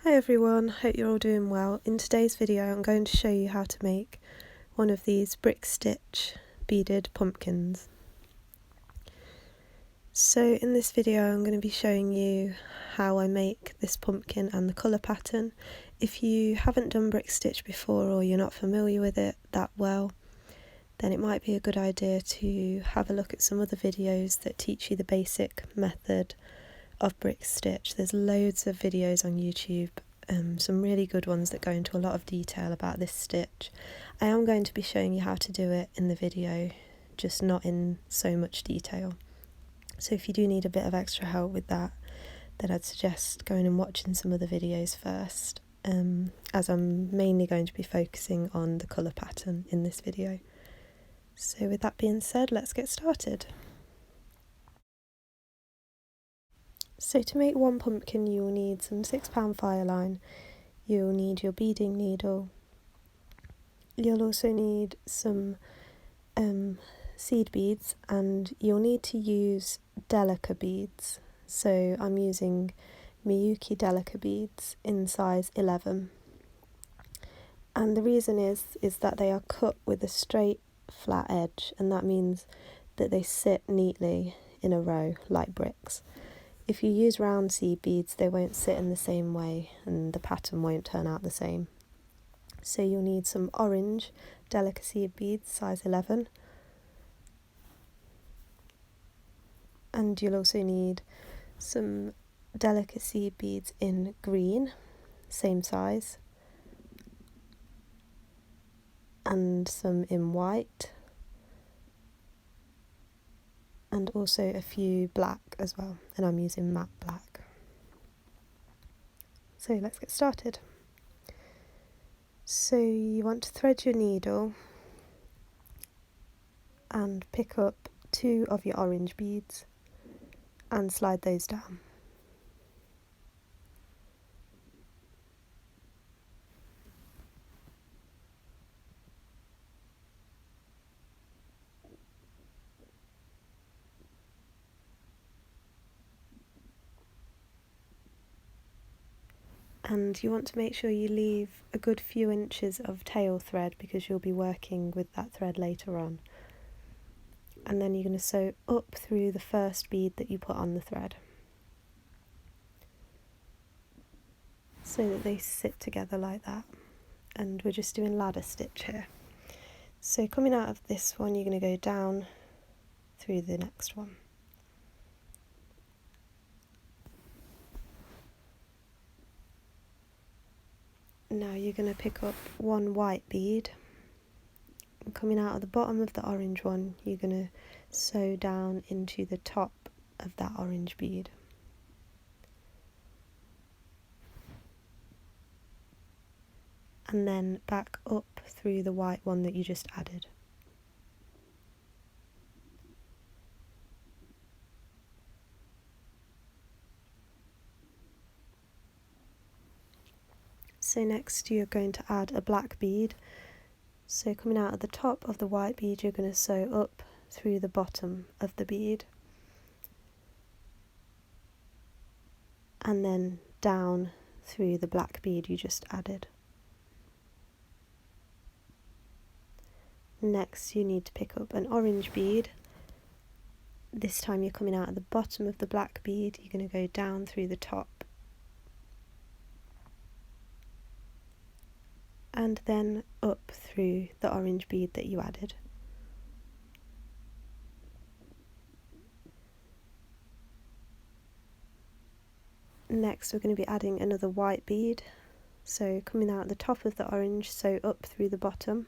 Hi everyone, hope you're all doing well. In today's video I'm going to show you how to make one of these brick stitch beaded pumpkins. So in this video I'm going to be showing you how I make this pumpkin and the colour pattern. If you haven't done brick stitch before or you're not familiar with it that well, then it might be a good idea to have a look at some other videos that teach you the basic method of brick stitch. There's loads of videos on YouTube, some really good ones that go into a lot of detail about this stitch. I am going to be showing you how to do it in the video, just not in so much detail. So if you do need a bit of extra help with that, then I'd suggest going and watching some of the videos first, as I'm mainly going to be focusing on the colour pattern in this video. So with that being said, let's get started. So to make one pumpkin you will need some 6-pound fireline, you'll need your beading needle, you'll also need some seed beads, and you'll need to use Delica beads. So I'm using Miyuki Delica beads in size 11. And the reason is that they are cut with a straight flat edge, and that means that they sit neatly in a row like bricks. If you use round seed beads, they won't sit in the same way and the pattern won't turn out the same. So you'll need some orange Delica seed beads, size 11. And you'll also need some Delica seed beads in green, same size. And some in white. And also a few black as well, and I'm using matte black. So let's get started. So you want to thread your needle and pick up 2 of your orange beads and slide those down. And you want to make sure you leave a good few inches of tail thread because you'll be working with that thread later on. And then you're going to sew up through the first bead that you put on the thread, so that they sit together like that. And we're just doing ladder stitch here. So coming out of this one, you're going to go down through the next one. Now you're going to pick up 1 white bead, and coming out of the bottom of the orange one, you're going to sew down into the top of that orange bead. And then back up through the white one that you just added. So next you're going to add a black bead. So coming out of the top of the white bead, you're going to sew up through the bottom of the bead. And then down through the black bead you just added. Next you need to pick up an orange bead. This time you're coming out at the bottom of the black bead, you're going to go down through the top. And then up through the orange bead that you added. Next we're going to be adding another white bead. So coming out at the top of the orange, sew up through the bottom.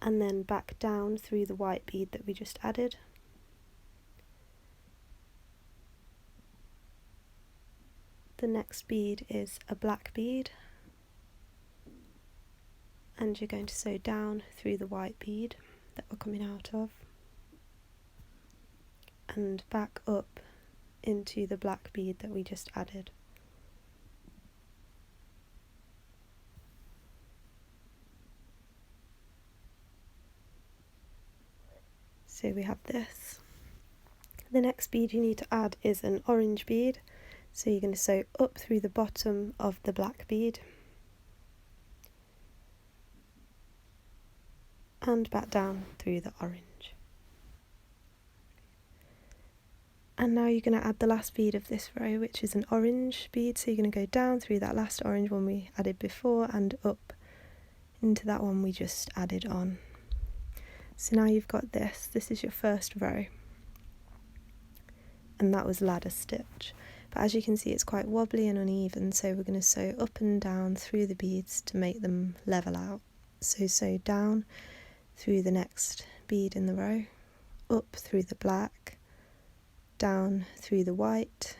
And then back down through the white bead that we just added. The next bead is a black bead, and you're going to sew down through the white bead that we're coming out of, and back up into the black bead that we just added. So we have this. The next bead you need to add is an orange bead, so you're going to sew up through the bottom of the black bead and back down through the orange. And now you're going to add the last bead of this row, which is an orange bead, so you're going to go down through that last orange one we added before and up into that one we just added on. So now you've got this is your first row, and that was ladder stitch. But as you can see, it's quite wobbly and uneven, so we're going to sew up and down through the beads to make them level out. So sew down through the next bead in the row, up through the black, down through the white,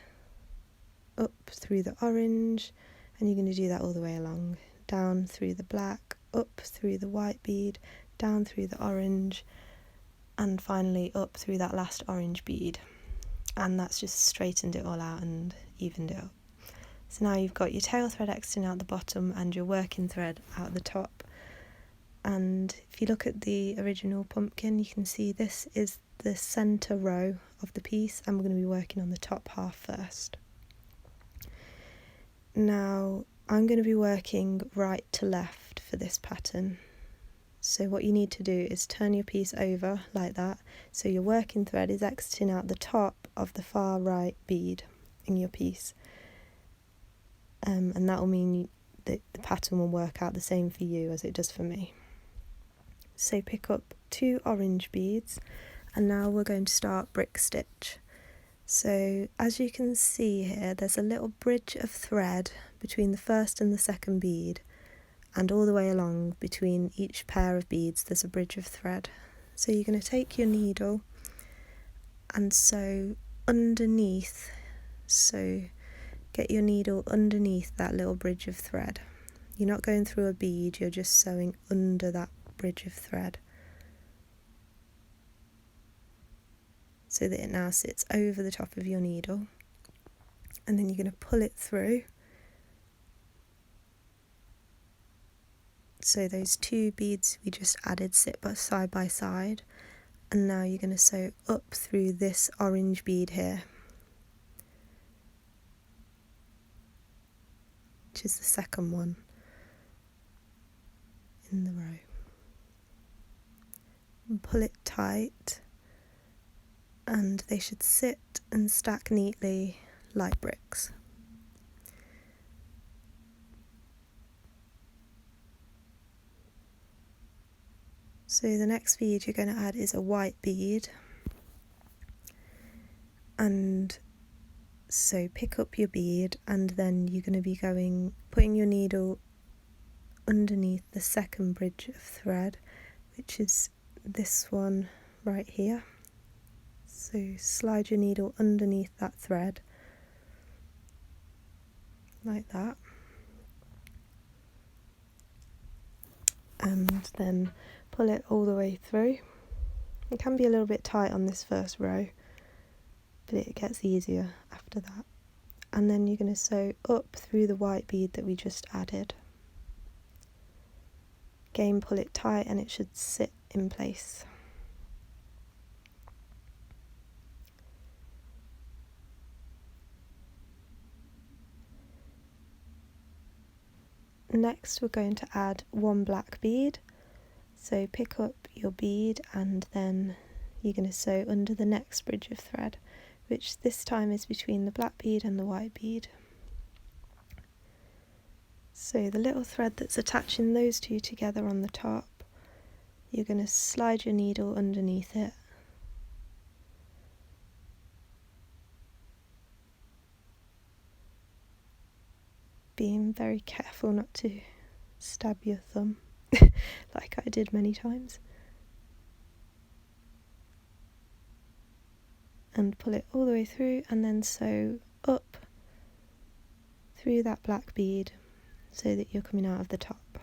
up through the orange, and you're going to do that all the way along. Down through the black, up through the white bead, down through the orange, and finally up through that last orange bead. And that's just straightened it all out and evened it up. So now you've got your tail thread exiting out the bottom and your working thread out the top. And if you look at the original pumpkin, you can see this is the centre row of the piece, and we're going to be working on the top half first. Now I'm going to be working right to left for this pattern. So what you need to do is turn your piece over like that, so your working thread is exiting out the top of the far right bead in your piece, and that will mean that the pattern will work out the same for you as it does for me. So pick up 2 orange beads, and now we're going to start brick stitch. So as you can see here, there's a little bridge of thread between the first and the second bead, and all the way along between each pair of beads there's a bridge of thread. So you're going to take your needle and sew underneath, so get your needle underneath that little bridge of thread. You're not going through a bead, you're just sewing under that bridge of thread, so that it now sits over the top of your needle, and then you're going to pull it through. So those 2 beads we just added sit side by side, and now you're going to sew up through this orange bead here, which is the second one in the row, and pull it tight, and they should sit and stack neatly like bricks. So the next bead you're going to add is a white bead, and so pick up your bead, and then you're going to be putting your needle underneath the second bridge of thread, which is this one right here. So slide your needle underneath that thread like that, and then pull it all the way through. It can be a little bit tight on this first row, but it gets easier after that. And then you're going to sew up through the white bead that we just added. Again, pull it tight and it should sit in place. Next we're going to add 1 black bead. So pick up your bead, and then you're going to sew under the next bridge of thread, which this time is between the black bead and the white bead. So the little thread that's attaching those 2 together on the top, you're going to slide your needle underneath it, being very careful not to stab your thumb like I did many times, and pull it all the way through, and then sew up through that black bead so that you're coming out of the top.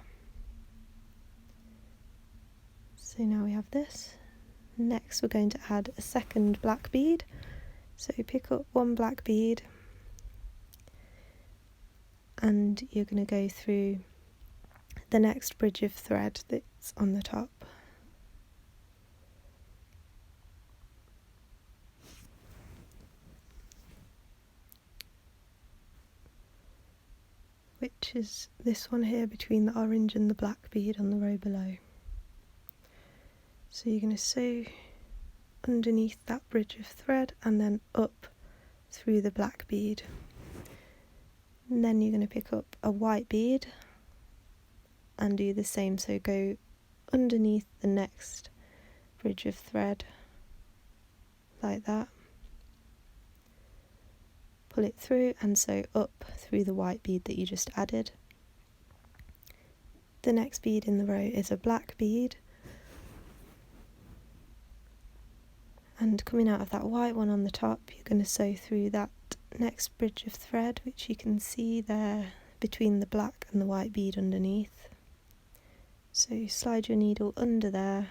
So now we have this. Next we're going to add a second black bead, so pick up 1 black bead, and you're going to go through the next bridge of thread that's on the top. which is this one here between the orange and the black bead on the row below. So you're going to sew underneath that bridge of thread and then up through the black bead. And then you're going to pick up a white bead and do the same, so go underneath the next bridge of thread like that, pull it through and sew up through the white bead that you just added. The next bead in the row is a black bead, and coming out of that white one on the top, you're going to sew through that next bridge of thread, which you can see there between the black and the white bead underneath. So you slide your needle under there,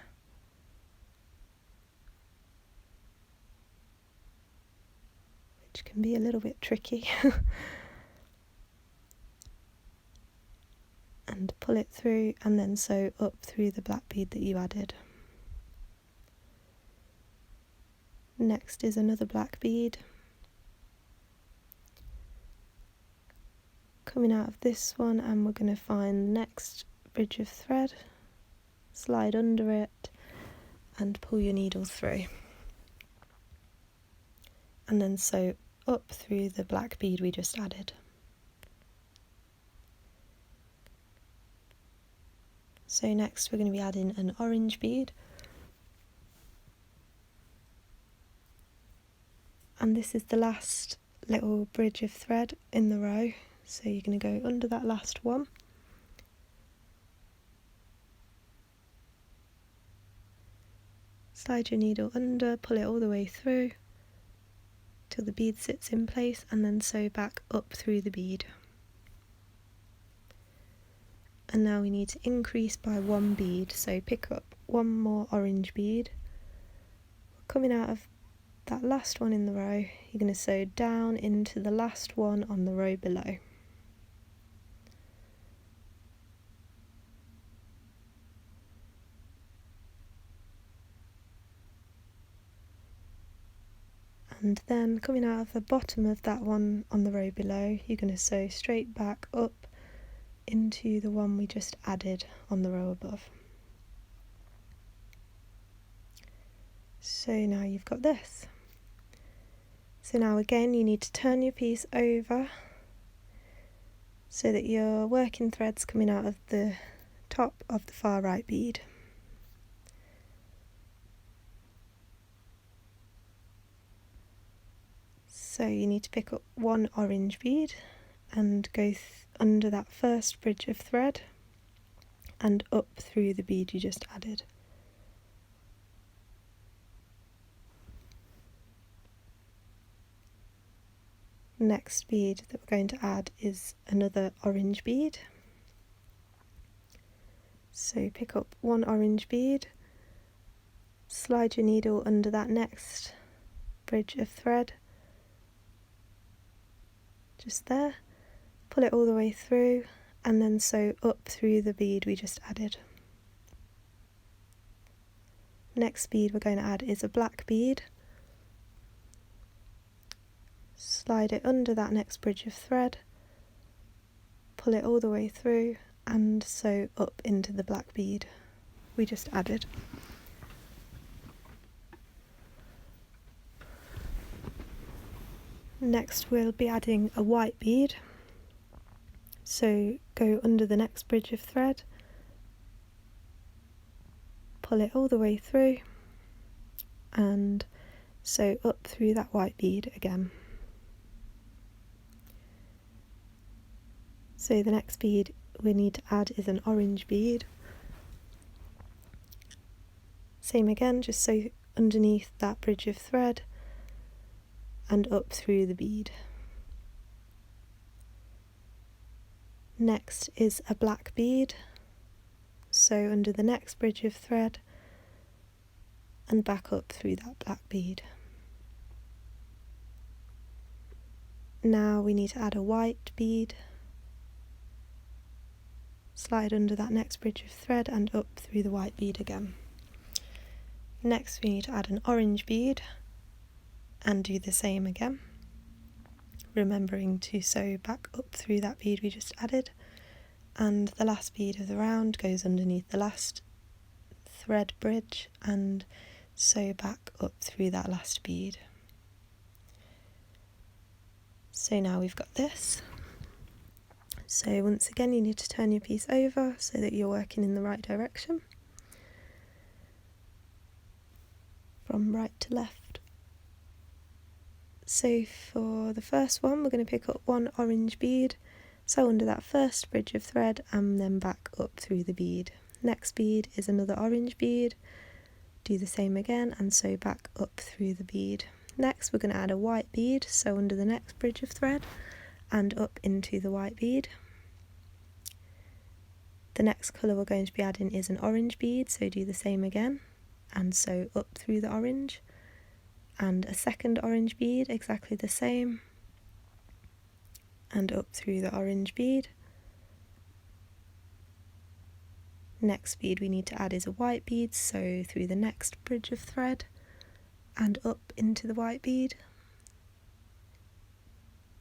which can be a little bit tricky, and pull it through and then sew up through the black bead that you added. Next is another black bead. Coming out of this one, and we're going to find the next bridge of thread, slide under it and pull your needle through, and then sew up through the black bead we just added. So next we're going to be adding an orange bead, and this is the last little bridge of thread in the row, so you're going to go under that last one, slide your needle under, pull it all the way through till the bead sits in place, and then sew back up through the bead. And now we need to increase by one bead, so pick up one more orange bead. Coming out of that last one in the row, you're going to sew down into the last one on the row below. And then coming out of the bottom of that one on the row below, you're going to sew straight back up into the one we just added on the row above. So now you've got this. So now again you need to turn your piece over so that your working thread's coming out of the top of the far right bead. So you need to pick up one orange bead and go under that first bridge of thread and up through the bead you just added. Next bead that we're going to add is another orange bead. So pick up one orange bead, slide your needle under that next bridge of thread, just there, pull it all the way through and then sew up through the bead we just added. Next bead we're going to add is a black bead. Slide it under that next bridge of thread, pull it all the way through and sew up into the black bead we just added. Next we'll be adding a white bead, so go under the next bridge of thread, pull it all the way through and sew up through that white bead again. So the next bead we need to add is an orange bead. Same again, just sew underneath that bridge of thread and up through the bead. Next is a black bead, sew under the next bridge of thread and back up through that black bead. Now we need to add a white bead, slide under that next bridge of thread and up through the white bead again. Next we need to add an orange bead and do the same again. remembering to sew back up through that bead we just added, and the last bead of the round goes underneath the last thread bridge and sew back up through that last bead. So now we've got this. So once again you need to turn your piece over so that you're working in the right direction, from right to left. So for the first one we're going to pick up one orange bead, sew under that first bridge of thread and then back up through the bead. Next bead is another orange bead, do the same again and sew back up through the bead. Next we're going to add a white bead, sew under the next bridge of thread and up into the white bead. The next colour we're going to be adding is an orange bead, so do the same again and sew up through the orange, and a second orange bead, exactly the same, and up through the orange bead. Next bead we need to add is a white bead, so through the next bridge of thread and up into the white bead.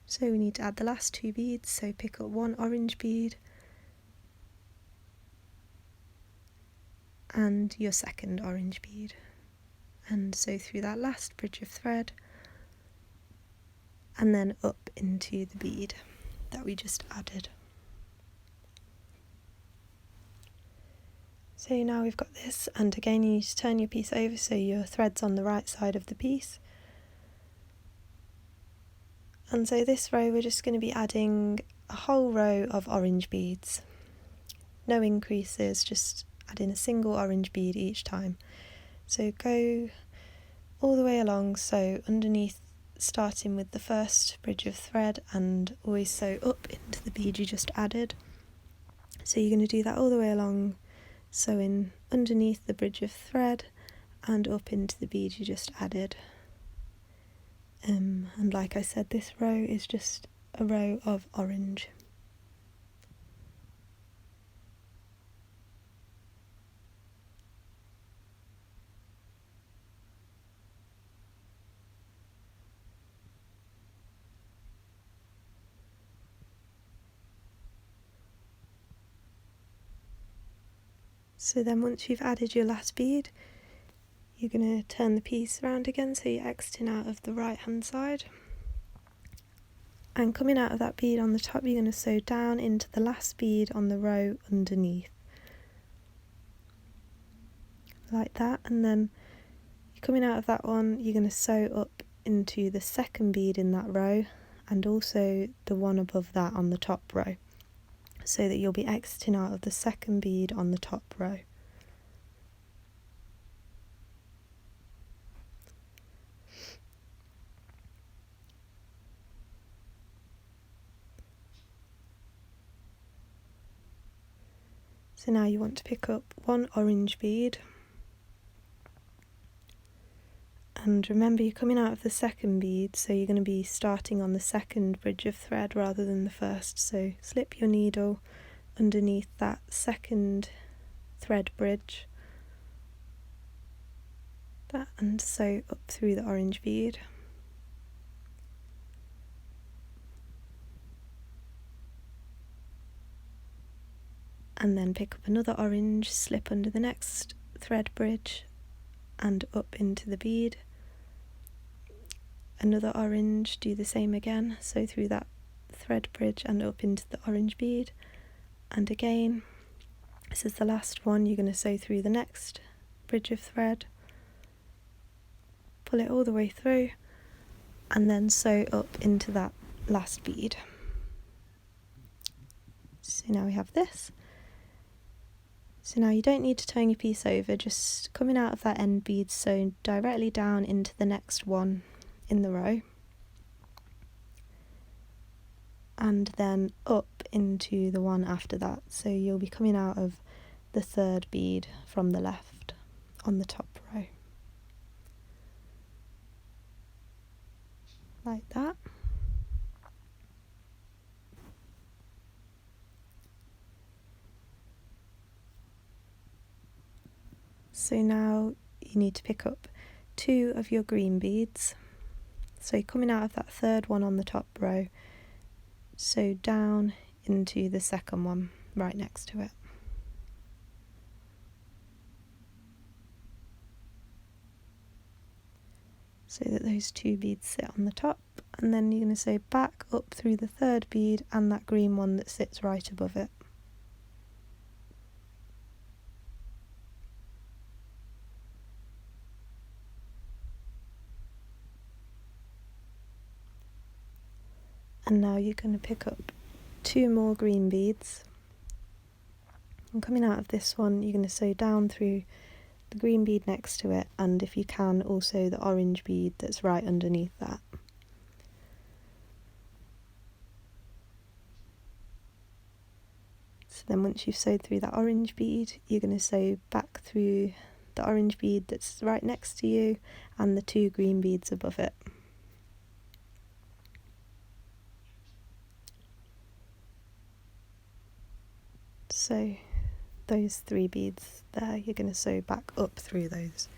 So we need to add the last two beads, so pick up one orange bead and your second orange bead, and sew through that last bridge of thread and then up into the bead that we just added. So now we've got this, and again you need to turn your piece over so your thread's on the right side of the piece. And so this row we're just going to be adding a whole row of orange beads. No increases, just adding a single orange bead each time. So go all the way along, so underneath, starting with the first bridge of thread, and always sew up into the bead you just added. So you're going to do that all the way along, sewing underneath the bridge of thread and up into the bead you just added. And like I said, this row is just a row of orange. So then once you've added your last bead, you're going to turn the piece around again so you're exiting out of the right hand side. And coming out of that bead on the top, you're going to sew down into the last bead on the row underneath. Like that, and then coming out of that one, you're going to sew up into the second bead in that row and also the one above that on the top row, so that you'll be exiting out of the second bead on the top row. So now you want to pick up one orange bead, and remember you're coming out of the second bead, so you're going to be starting on the second bridge of thread rather than the first. So slip your needle underneath that second thread bridge, that, and sew up through the orange bead. And then pick up another orange, slip under the next thread bridge and up into the bead. Another orange, do the same again, sew through that thread bridge and up into the orange bead. And again, this is the last one, you're going to sew through the next bridge of thread, pull it all the way through, and then sew up into that last bead. So now we have this. So now you don't need to turn your piece over, just coming out of that end bead, sew directly down into the next one in the row, and then up into the one after that. So you'll be coming out of the third bead from the left on the top row, like that. So now you need to pick up two of your green beads, So coming out of that third one on the top row, sew down into the second one right next to it. So that those two beads sit on the top, and then you're going to sew back up through the third bead and that green one that sits right above it. And now you're going to pick up 2 more green beads, and coming out of this one you're going to sew down through the green bead next to it, and if you can also the orange bead that's right underneath that. So then once you've sewed through that orange bead, you're going to sew back through the orange bead that's right next to you and the 2 green beads above it. So those 3 beads there, you're going to sew back up through those.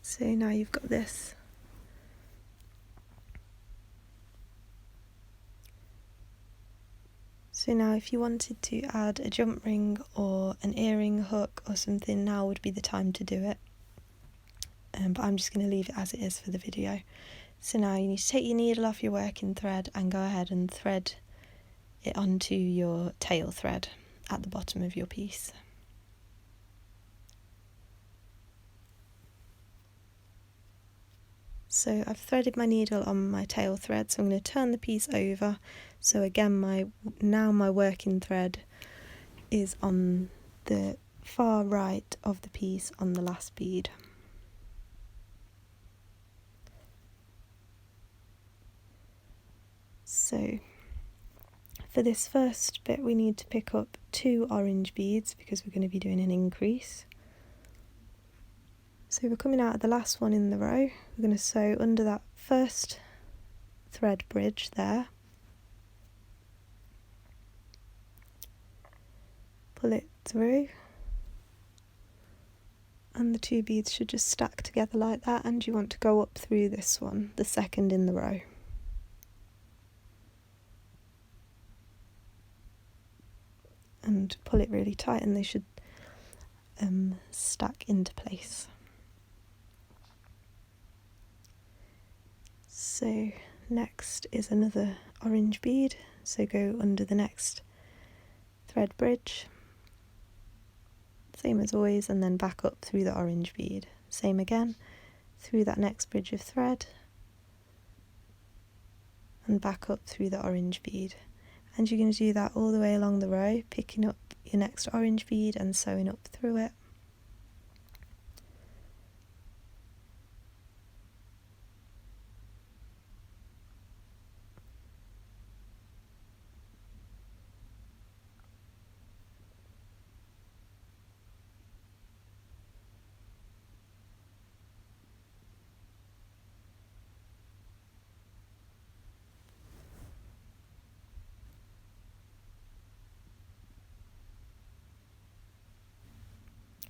So now you've got this. So now if you wanted to add a jump ring or an earring hook or something, now would be the time to do it. But I'm just going to leave it as it is for the video. So now you need to take your needle off your working thread and go ahead and thread it onto your tail thread at the bottom of your piece. So I've threaded my needle on my tail thread, so I'm going to turn the piece over. So again, my working thread is on the far right of the piece on the last bead. So for this first bit we need to pick up 2 orange beads because we're going to be doing an increase. So we're coming out of the last one in the row, we're going to sew under that first thread bridge there, pull it through, and the 2 beads should just stack together like that, and you want to go up through this one, the second in the row. And pull it really tight and they should stack into place. So next is another orange bead, so go under the next thread bridge, same as always, and then back up through the orange bead, same again, through that next bridge of thread and back up through the orange bead. And you're going to do that all the way along the row, picking up your next orange bead and sewing up through it.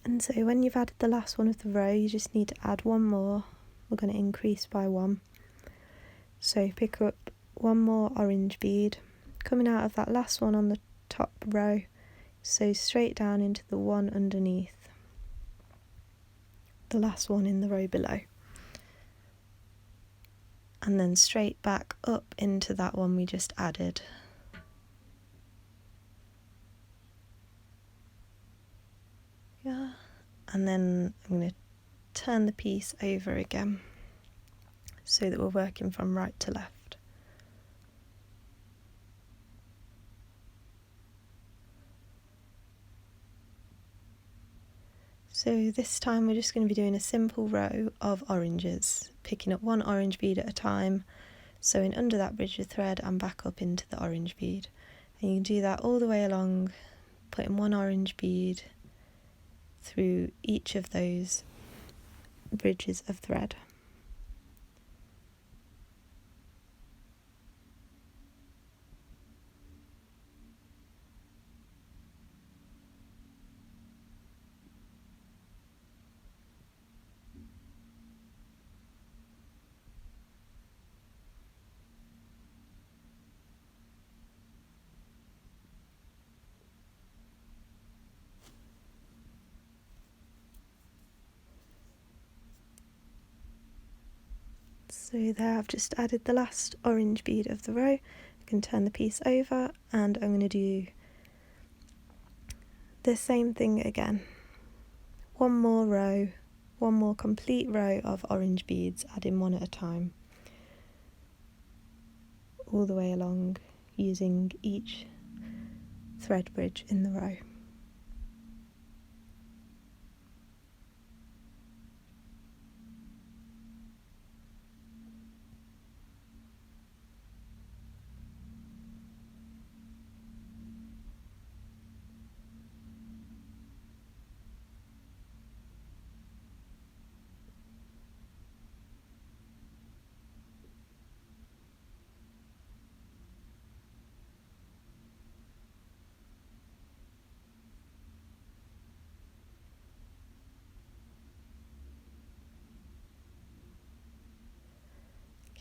And so when you've added the last one of the row, you just need to add 1 more. We're going to increase by 1. So pick up 1 more orange bead, coming out of that last one on the top row, sew straight down into the one underneath, the last one in the row below, and then straight back up into that one we just added. Yeah, and then I'm going to turn the piece over again so that we're working from right to left. So this time we're just going to be doing a simple row of oranges, picking up 1 orange bead at a time, sewing under that bridge of thread and back up into the orange bead. And you can do that all the way along, putting 1 orange bead through each of those bridges of thread. So there I've just added the last orange bead of the row. I can turn the piece over and I'm going to do the same thing again. One more row, one more complete row of orange beads, adding one at a time, all the way along, using each thread bridge in the row.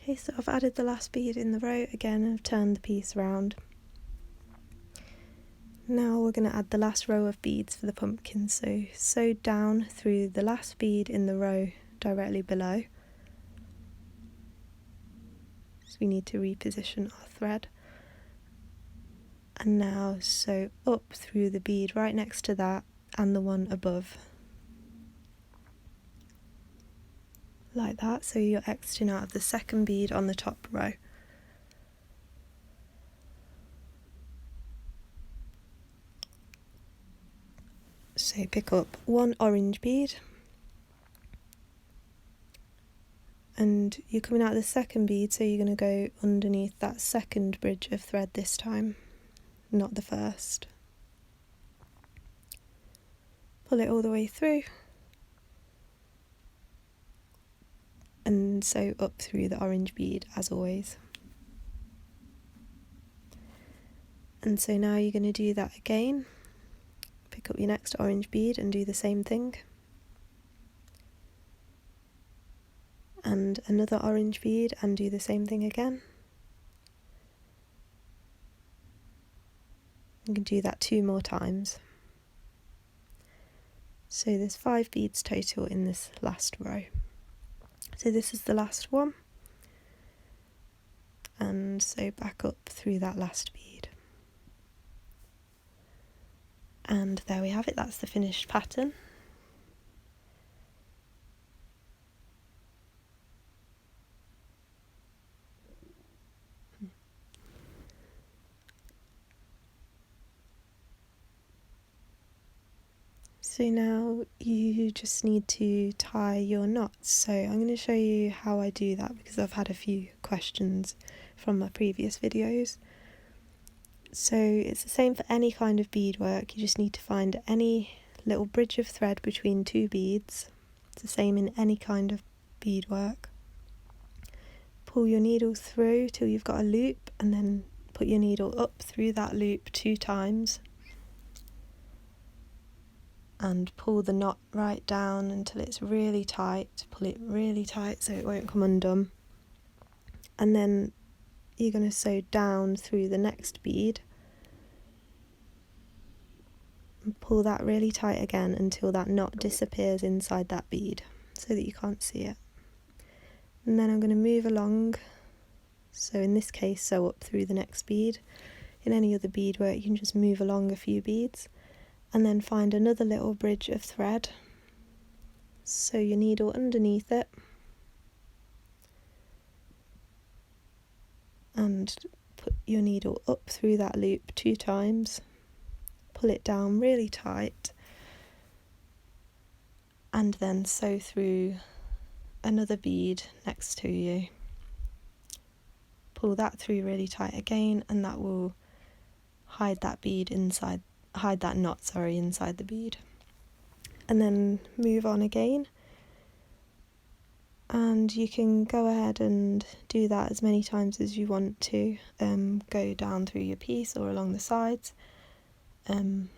Okay, so I've added the last bead in the row again and I've turned the piece round. Now we're going to add the last row of beads for the pumpkin, so sew down through the last bead in the row directly below. So we need to reposition our thread. And now sew up through the bead right next to that and the one above. Like that, so you're exiting out of the second bead on the top row. So pick up one orange bead and you're coming out of the second bead, so you're going to go underneath that second bridge of thread this time, not the first. Pull it all the way through and sew up through the orange bead as always. And so now you're going to do that again. Pick up your next orange bead and do the same thing. And another orange bead and do the same thing again. You can do that 2 more times. So there's 5 beads total in this last row. So this is the last one. And sew back up through that last bead. And there we have it, that's the finished pattern. So now you just need to tie your knots. So I'm going to show you how I do that because I've had a few questions from my previous videos. So it's the same for any kind of beadwork. You just need to find any little bridge of thread between 2 beads. It's the same in any kind of beadwork. Pull your needle through till you've got a loop and then put your needle up through that loop 2 times. And pull the knot right down until it's really tight. Pull it really tight so it won't come undone. And then you're going to sew down through the next bead and pull that really tight again until that knot disappears inside that bead so that you can't see it. And then I'm going to move along. So in this case, sew up through the next bead. In any other beadwork, you can just move along a few beads. And then find another little bridge of thread. Sew your needle underneath it. And put your needle up through that loop 2 times. Pull it down really tight. And then sew through another bead next to you. Pull that through really tight again, and that will hide that knot inside the bead. And then move on again, and you can go ahead and do that as many times as you want to. Go down through your piece or along the sides, tie in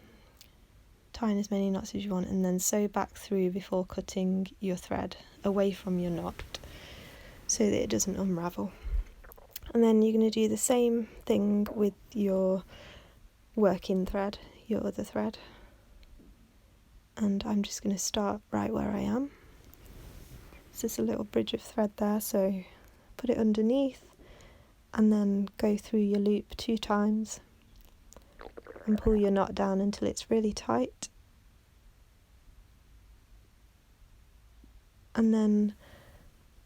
as many knots as you want, and then sew back through before cutting your thread away from your knot so that it doesn't unravel. And then you're going to do the same thing with your working thread, your other thread. And I'm just going to start right where I am. There's just a little bridge of thread there, so put it underneath, and then go through your loop 2 times and pull your knot down until it's really tight. And then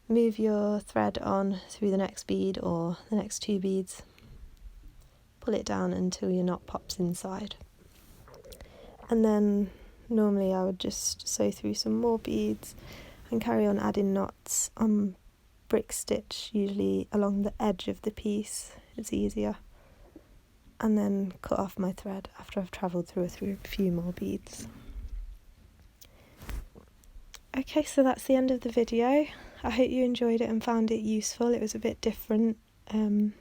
move your thread on through the next bead or the next 2 beads. Pull it down until your knot pops inside. And then normally I would just sew through some more beads and carry on adding knots on brick stitch, usually along the edge of the piece. It's easier. And then cut off my thread after I've travelled through a few more beads. Okay, so that's the end of the video. I hope you enjoyed it and found it useful. It was a bit different. I'm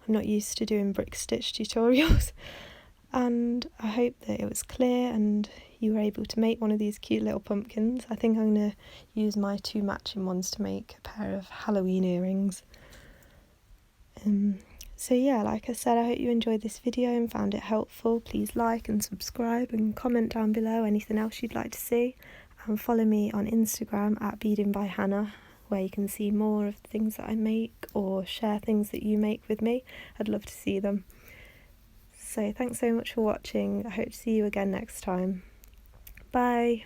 not used to doing brick stitch tutorials, and I hope that it was clear and you were able to make one of these cute little pumpkins. I think I'm going to use my 2 matching ones to make a pair of Halloween earrings. So yeah, like I said, I hope you enjoyed this video and found it helpful. Please like and subscribe and comment down below anything else you'd like to see, and follow me on Instagram at Beading by Hannah, where you can see more of the things that I make or share things that you make with me. I'd love to see them. So thanks so much for watching. I hope to see you again next time. Bye.